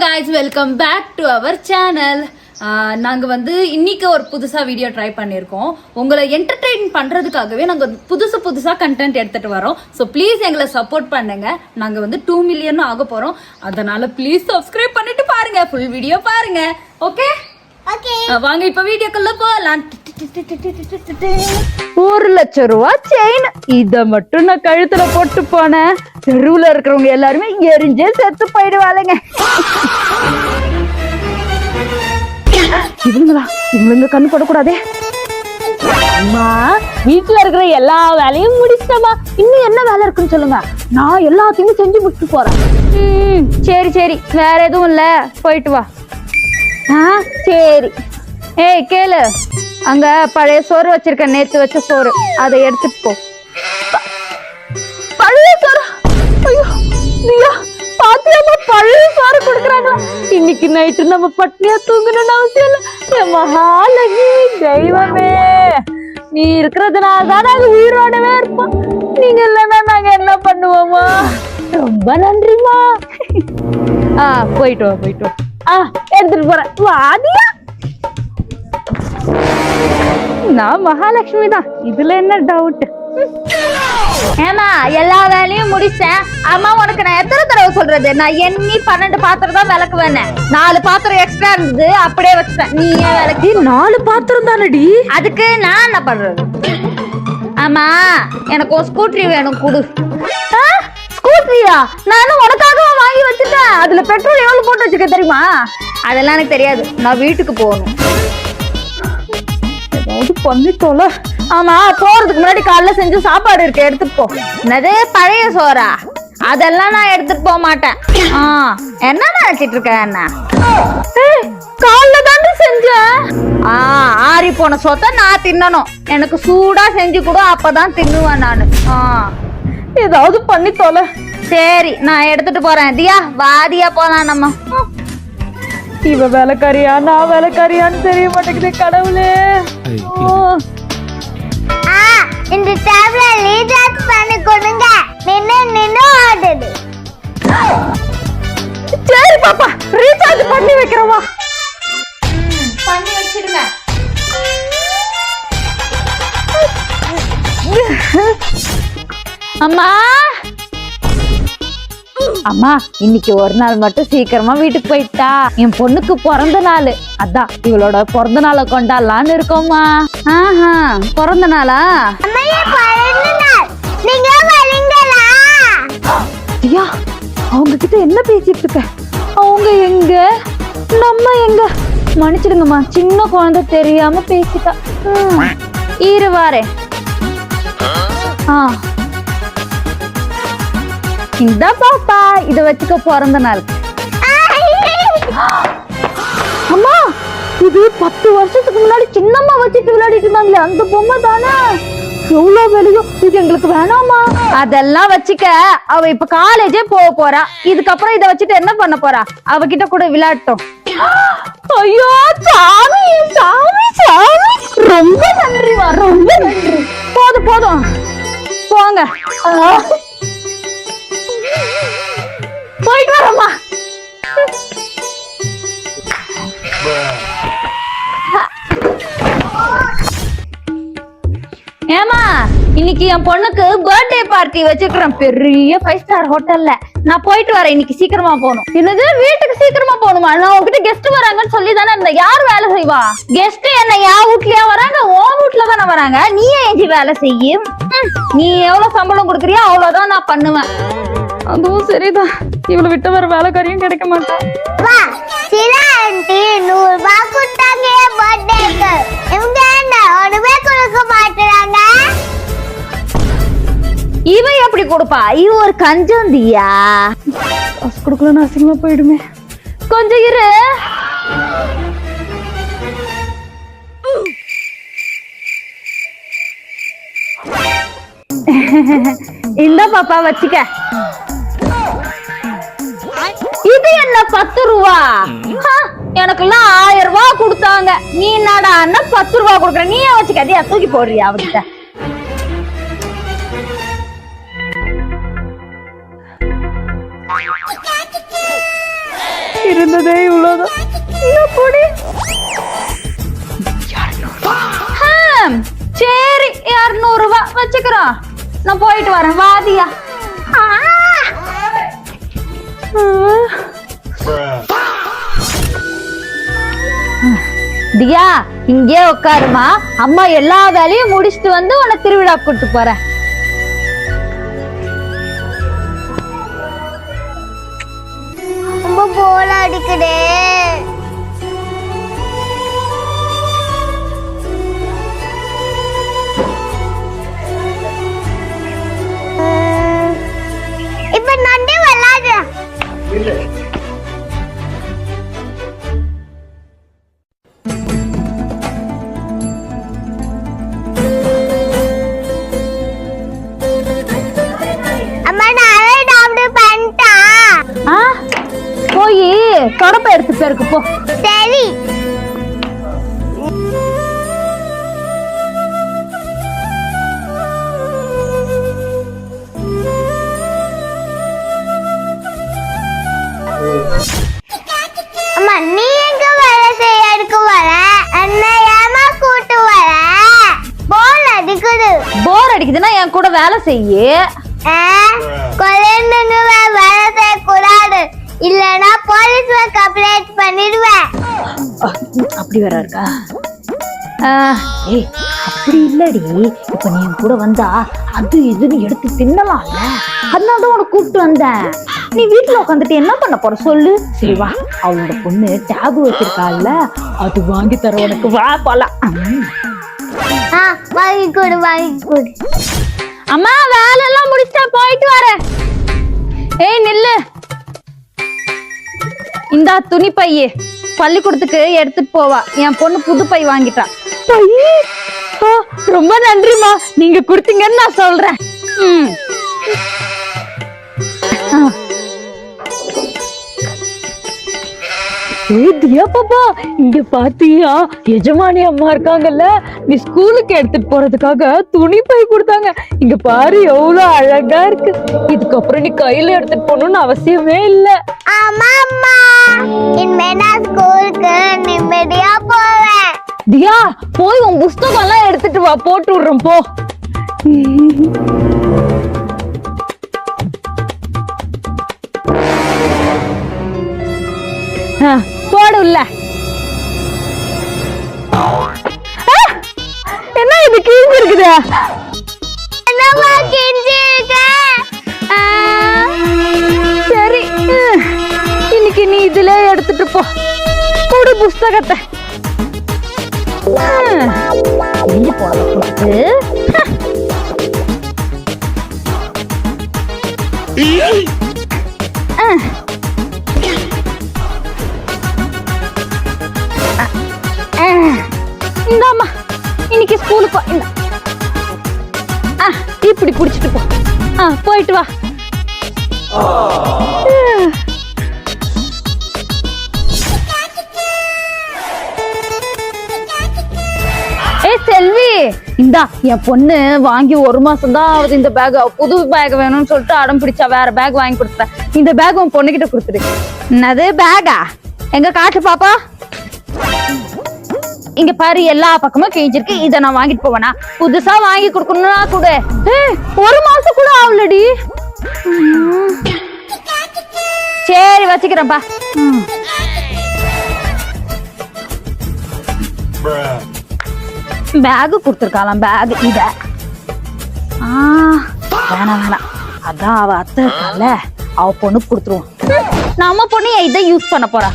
guys, welcome back to our channel. நாங்க வந்து இன்னைக்கு ஒரு புதுசா வீடியோ ட்ரை பண்ணிருக்கோம். உங்களை என்டர்டெயின் பண்றதுக்காகவே நாங்க புதுசா கண்டென்ட் எடுத்துட்டு வரோம். சோ ப்ளீஸ் எங்களை சப்போர்ட் பண்ணுங்க. நாங்க வந்து 2 மில்லியன் ஆக போறோம். அதனால ப்ளீஸ் சப்ஸ்கிரைப் பண்ணிட்டு பாருங்க. ஃபுல் வீடியோ பாருங்க. ஓகே வாங்க இப்ப வீடியோக்குள்ள போலாம். 1 லட்சம் ரூபாய் செயின், இத மட்டும் நான் கழுத்துல போட்டு போனேன். தெருவுல இருக்கிறவங்க எல்லாருமே எரிஞ்சே செத்து போயிடுவாளுங்க. இவங்க கண்ணு படக்கூடாதே. அம்மா வீட்டுல இருக்கிற எல்லா வேலையும் முடிச்சிட்டமா. இன்னும் என்ன வேலை இருக்குன்னு சொல்லுங்க, நான் எல்லாத்தையுமே செஞ்சு முடிச்சுட்டு போறேன். சரி வேற எதுவும் இல்ல, போயிட்டு வா. சரி. ஏய் கேளு, அங்க பழைய சோறு வச்சிருக்க, நேத்து வச்ச சோறு, அதை எடுத்துட்டு போ. பழைய சோறு? ஐயோ நீயா பாத்தியாமா, பழைய சோறு கொடுக்குறாங்க. இன்னைக்கு நைட்டு நம்ம பட்னியா தூங்கணும்னு அவசியம் இல்ல. மகாலட்சுமி தெய்வமே, நீ இருக்கிறதுனால தான் நாங்க உயிரோடவே இருப்போம். நீங்க இல்லைன்னா நாங்க என்ன பண்ணுவோமா? ரொம்ப நன்றிமா. போயிட்டு வா. எடுத்துட்டு போறேன். வாதியா, நான் மகாலட்சுமி தான், இதுல என்ன டவுட்? ஏமா எல்லா வேலையும் முடிச்சேன். அம்மா உனக்கு நான் எத்தனை தடவை சொல்றது, நான் எண்ணி 12 பாத்திரம் தான் விளக்கு வேணேன். 4 பாத்திரம் எக்ஸ்ட்ரா இருந்தது, அப்படியே வச்சுட்டேன். நீ ஏன் விளக்கு? 4 பாத்திரம் தானடி. அதுக்கு நான் என்ன பண்றது? ஆமா எனக்கு ஒரு ஸ்கூட்டரி வேணும், குடு. ஸ்கூட்டரியா? நானும் உனக்காக வாங்கி வச்சுட்டேன். அதுல பெட்ரோல் எவ்வளவு போட்டு வச்சுக்க தெரியுமா? அதெல்லாம் எனக்கு தெரியாது, நான் வீட்டுக்கு போகணும். ஏதாவது பண்ணிட்டோல. ஆமா, போறதுக்கு முன்னாடி காலைல செஞ்சு சாப்பாடு இருக்கு, எடுத்துட்டு போ. என்னது பழைய சோறா? அதெல்லாம் நான் எடுத்துட்டு போக மாட்டேன். என்ன நினைச்சிட்டு இருக்க? என்ன காலைல தாண்டி செஞ்சேன். ஆறி போன சொத்தை நான் தின்னணும். எனக்கு சூடா செஞ்சு கூட, அப்பதான் தின்னுவேன் நானு. ஏதாவது பண்ணிட்டோல. சரி நான் எடுத்துட்டு போறேன். தியா வாதியா போலாம் நம்ம. இவ வேலைக்காரியா நான் வேலைக்காரியான்னு தெரிய மாட்டேங்குது. கடவுளே, இந்த டேப்ல ரீசார்ஜ் பண்ணி கொடுங்க. நின்னு ஆடுது. சரி பாப்பா, ரீசார்ஜ் பண்ணி வைக்கிறவா. பண்ணி வச்சிருங்க. அம்மா இன்னைக்கு ஒரு நாள் மட்டும் சீக்கிரமா வீட்டுக்கு போயிட்டா. என் பொண்ணுக்கு பிறந்த நாள், அதான் இவளோட பிறந்த நாளை கொண்டாடலான்னு இருக்கோம்மா. பிறந்த நாளா? நீங்க வரீங்களா? ஐயா அவங்க கிட்ட என்ன பேசிட்டு இருக்க? அவங்க எங்க, நம்ம எங்க? மன்னிச்சிடுங்கம்மா, சின்ன குழந்தை தெரியாம பேசிட்டா. இரு வாரேன். இந்த பாப்பா இத வச்சுக்க, பிறந்த நாள். அம்மா இது 10 வருஷத்துக்கு முன்னாடி சின்னம்மா வச்சுட்டு விளையாடிட்டு இருந்தாங்களே, அந்த பொம்மை தானே? எவ்வளவு வெளியும், இது எங்களுக்கு வேணாமா. அதெல்லாம் வச்சுக்க, அவ இப்ப காலேஜே போக போறா. இதுக்கப்புறம் இத வச்சுட்டு என்ன பண்ண போறா? அவகிட்ட கூட விளையாட்டும். ஐயோ சாமி சாமி சாமி, ரொம்ப நன்றிமா, ரொம்ப நன்றி. போதும் போங்க, போயிட்டு வரமா. ஏமா இன்னைக்கு என் பொண்ணுக்கு பர்த்டே பார்ட்டி வச்சுக்கிறேன், பெரிய 5 ஸ்டார் ஹோட்டல்ல. நான் போயிட்டு வரேன், இன்னைக்கு சீக்கிரமா போகணும். என்னது வீட்டுக்கு சீக்கிரமா போகணுமா? நான் உங்ககிட்ட கெஸ்ட் வராங்கன்னு சொல்லி தானே இந்த. யார் வேலை செய்வா? கெஸ்ட் என்ன என் வீட்லயா வராங்க? உன் வீட்டுல தானே வராங்க. நீ ஏன் வேலை செய்யும்? நீ எவ்வளவு சம்பளம் கொடுக்குறியோ அவ்வளவுதான் நான் பண்ணுவேன். அதுவும் சரிதான், இவ்வளவு விட்டு வர வேலைக்காரியும் கிடைக்க மாட்டேன். இவன் எப்படி கொடுப்பா? இவ ஒரு கஞ்சந்தியா. காசு கொடுக்கலன்னு அசிங்கமா போயிடுமே. கொஞ்சம் இரு. இந்த பாப்பா வச்சுக்க. இது என்ன 10 ரூபா? எனக்குலாம் 1000 ரூபாய் கொடுத்தாங்க. நீ என்னடா 10 ரூபாய் கொடுக்குற? நீயே வச்சுக்க. அதையா தூக்கி போடுறியா அவகிட்ட? இருந்ததே இவ்வளவுதான். இன்னும் கூடி. சரி 200 ரூபாய் வச்சுக்கிறோம். நான் போயிட்டு வரேன். வாதியா. தியா இங்கே உட்காருமா. அம்மா எல்லா வேலையும் முடிச்சுட்டு வந்து உன்னை திருவிழா கூட்டு போறேன். ரொம்ப போல அடிக்குதே. இப்ப நண்டி விளையாடு. அம்மா நானே டாக்டர் பண்ணிட்டா. போய் தொடப்ப எடுத்து பேருக்கு போ. சரி. அம்மா நீ எங்க வேலை செய்யறதுக்கு வர? அண்ணா ஏமா கூட்டு வர? போர் அடிக்குது. போர் அடிக்குதுன்னா என் கூட வேலை செய்யு. குழந்தைங்க வேலை செய்யக்கூடாது, இல்லனா போலீஸ்ல கம்ப்ளைண்ட் பண்ணிடுவேன். அப்படி வேற இருக்கா? ஏய் அப்படி இல்லடி. இப்ப நீ என் கூட வந்தா அது இதுன்னு எடுத்து தின்னலாம்ல. அதனாலதான் உனக்கு கூப்பிட்டு வந்தேன். நீ வீட்டுல உட்காந்துட்டு என்ன பண்ண போற சொல்லு. சரி வா, அவளோட பொண்ணு டேபு வச்சிருக்காள்ல, அது வாங்கி தர உனக்கு. வா போலாம். வாங்கி கொடு வாங்கி கொடு. அம்மா வேலை எல்லாம் முடிச்சிட்டா, போயிட்டு வரேன். ஏய் நில்லு. இந்தா துணி பையே, பள்ளிக்கூடத்துக்கு எடுத்துட்டு போவா. என் பொண்ணு புது பை வாங்கிட்டா. ரொம்ப நன்றிமா, நீங்க கொடுத்தீங்கன்னு நான் சொல்றேன். தியா பாப்பா, இங்க பாத்தியா எஜமானி அம்மா இருக்காங்கல்ல, நீ ஸ்கூலுக்கு எடுத்துட்டு போறதுக்காக துணி பை கொடுத்தாங்க. இங்க பாரு எவ்வளவு அழகா இருக்கு. இதுக்கப்புறம் நீ கையில எடுத்துட்டு போகணும்னு அவசியமே இல்ல. ஆமா அம்மா, இனிமே நான் ஸ்கூலுக்கு நிம்மதியா போவேன். தியா போய் உன் புஸ்தகம் எல்லாம் எடுத்துட்டு வா, போட்டு விடுறோம் போ. போடு உள்ள. என்ன இது கிழிஞ்சு இருக்குது? என்னமா கிஞ்சி இருக்கு? சரி இன்னைக்கு நீ இதுல எடுத்துட்டு போ. கொடு புஸ்தகத்தை. கிழிஞ்சு போடக்கூடாது. இந்தாமா இன்னைக்கு ஸ்கூலுக்கு இப்படி புடிச்சிட்டு போ. போயிட்டு வா. செல்வி இந்தா, என் பொண்ணு வாங்கி 1 மாசம் தான் ஆகுது. இந்த பேக் புது பேக் வேணும்னு சொல்லிட்டு அடம் பிடிச்சா வேற பேக் வாங்கி கொடுத்தேன். இந்த பேக் உன் பொண்ணுகிட்ட கொடுத்துரு. என்னது பேகா? எங்க காட்டு பாப்பா. இங்க பாரு எல்லா பக்கமும் கிழிஞ்சிருக்கு. இத நான் வாங்கிட்டு போவேனா? புதுசா வாங்கி கொடுக்கணும்னா கூட 1 மாசம் கூட ஆகலடி. சரி வச்சுக்கிறேன்ப்பா. பேக் கொடுத்துருக்காளாம். பேக் இத வேணாம் வேணாம், அதான் அவ அத்தை இருக்கால, அவ பொண்ணுக்கு கொடுத்துருவோம். நம்ம பொண்ணு இதை யூஸ் பண்ண போறா.